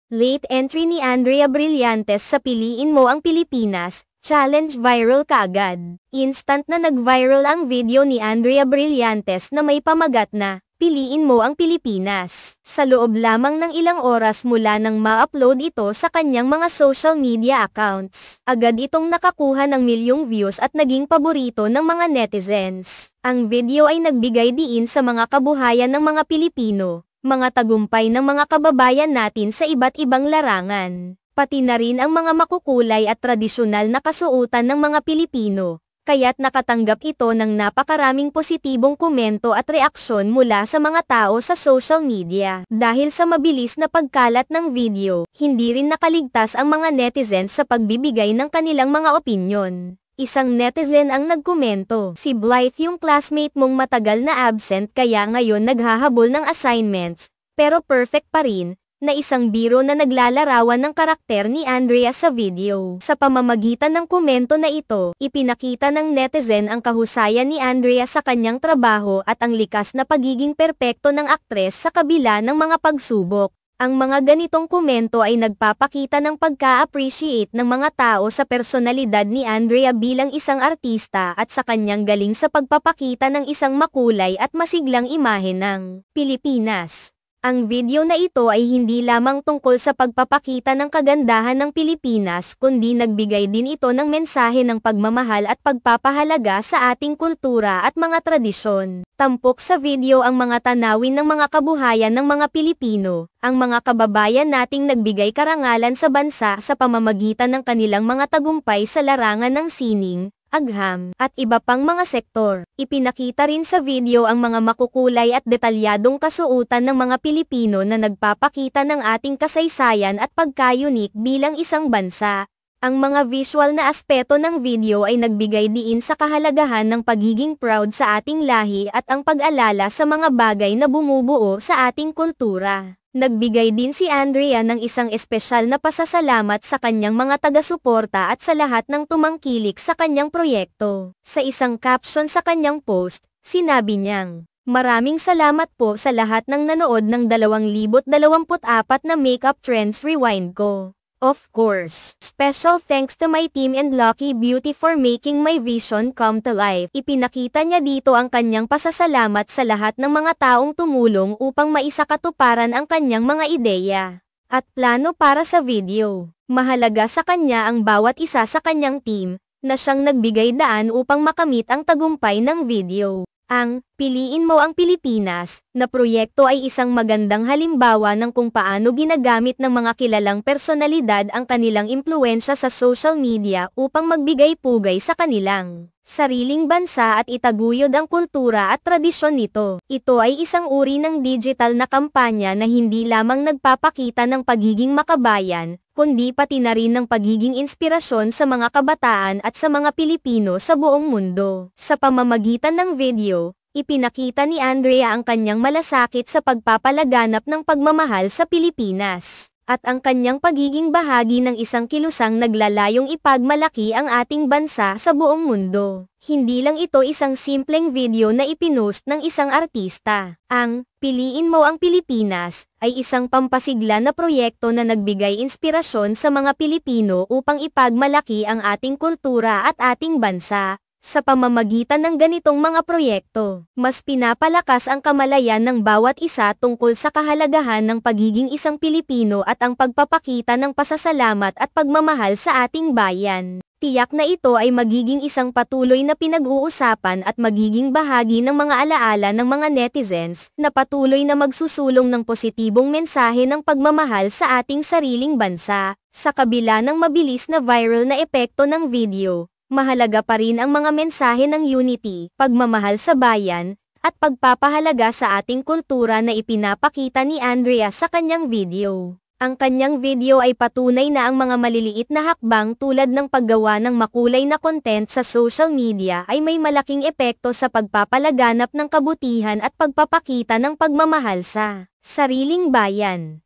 Late entry ni Andrea Brillantes sa Piliin Mo ang Pilipinas, challenge viral kaagad. Instant na nag-viral ang video ni Andrea Brillantes na may pamagat na, "Piliin mo ang Pilipinas." Sa loob lamang ng ilang oras mula nang ma-upload ito sa kanyang mga social media accounts, agad itong nakakuha ng milyong views at naging paborito ng mga netizens. Ang video ay nagbigay diin sa mga kabuhayan ng mga Pilipino, mga tagumpay ng mga kababayan natin sa iba't ibang larangan, pati na rin ang mga makukulay at tradisyonal na kasuotan ng mga Pilipino, kaya't nakatanggap ito ng napakaraming positibong komento at reaksyon mula sa mga tao sa social media. Dahil sa mabilis na pagkalat ng video, hindi rin nakaligtas ang mga netizens sa pagbibigay ng kanilang mga opinyon. Isang netizen ang nagkomento, "Si Blythe yung classmate mong matagal na absent kaya ngayon naghahabol ng assignments, pero perfect pa rin," na isang biro na naglalarawan ng karakter ni Andrea sa video. Sa pamamagitan ng komento na ito, ipinakita ng netizen ang kahusayan ni Andrea sa kanyang trabaho at ang likas na pagiging perpekto ng aktres sa kabila ng mga pagsubok. Ang mga ganitong komento ay nagpapakita ng pagka-appreciate ng mga tao sa personalidad ni Andrea bilang isang artista at sa kanyang galing sa pagpapakita ng isang makulay at masiglang imahe ng Pilipinas. Ang video na ito ay hindi lamang tungkol sa pagpapakita ng kagandahan ng Pilipinas kundi nagbigay din ito ng mensahe ng pagmamahal at pagpapahalaga sa ating kultura at mga tradisyon. Tampok sa video ang mga tanawin ng mga kabuhayan ng mga Pilipino, ang mga kababayan nating nagbigay karangalan sa bansa sa pamamagitan ng kanilang mga tagumpay sa larangan ng sining, agham, at iba pang mga sektor. Ipinakita rin sa video ang mga makukulay at detalyadong kasuotan ng mga Pilipino na nagpapakita ng ating kasaysayan at pagka-unique bilang isang bansa. Ang mga visual na aspeto ng video ay nagbigay diin sa kahalagahan ng pagiging proud sa ating lahi at ang pag-alala sa mga bagay na bumubuo sa ating kultura. Nagbigay din si Andrea ng isang espesyal na pasasalamat sa kanyang mga taga-suporta at sa lahat ng tumangkilik sa kanyang proyekto. Sa isang caption sa kanyang post, sinabi niyang, "Maraming salamat po sa lahat ng nanood ng 2024 na Makeup Trends Rewind ko. Of course, special thanks to my team and Lucky Beauty for making my vision come to life." Ipinakita niya dito ang kanyang pasasalamat sa lahat ng mga taong tumulong upang maisakatuparan ang kanyang mga ideya at plano para sa video. Mahalaga sa kanya ang bawat isa sa kanyang team, na siyang nagbigay daan upang makamit ang tagumpay ng video. Ang "Piliin Mo ang Pilipinas" na proyekto ay isang magandang halimbawa ng kung paano ginagamit ng mga kilalang personalidad ang kanilang impluwensya sa social media upang magbigay pugay sa kanilang sariling bansa at itaguyod ang kultura at tradisyon nito. Ito ay isang uri ng digital na kampanya na hindi lamang nagpapakita ng pagiging makabayan, kundi pati na rin ng pagiging inspirasyon sa mga kabataan at sa mga Pilipino sa buong mundo. Sa pamamagitan ng video, ipinakita ni Andrea ang kanyang malasakit sa pagpapalaganap ng pagmamahal sa Pilipinas, at ang kanyang pagiging bahagi ng isang kilusang naglalayong ipagmalaki ang ating bansa sa buong mundo. Hindi lang ito isang simpleng video na ipinost ng isang artista. Ang "Piliin Mo ang Pilipinas" ay isang pampasigla na proyekto na nagbigay inspirasyon sa mga Pilipino upang ipagmalaki ang ating kultura at ating bansa. Sa pamamagitan ng ganitong mga proyekto, mas pinapalakas ang kamalayan ng bawat isa tungkol sa kahalagahan ng pagiging isang Pilipino at ang pagpapakita ng pasasalamat at pagmamahal sa ating bayan. Tiyak na ito ay magiging isang patuloy na pinag-uusapan at magiging bahagi ng mga alaala ng mga netizens na patuloy na magsusulong ng positibong mensahe ng pagmamahal sa ating sariling bansa. Sa kabila ng mabilis na viral na epekto ng video, mahalaga pa rin ang mga mensahe ng unity, pagmamahal sa bayan, at pagpapahalaga sa ating kultura na ipinapakita ni Andrea sa kanyang video. Ang kanyang video ay patunay na ang mga maliliit na hakbang tulad ng paggawa ng makulay na content sa social media ay may malaking epekto sa pagpapalaganap ng kabutihan at pagpapakita ng pagmamahal sa sariling bayan.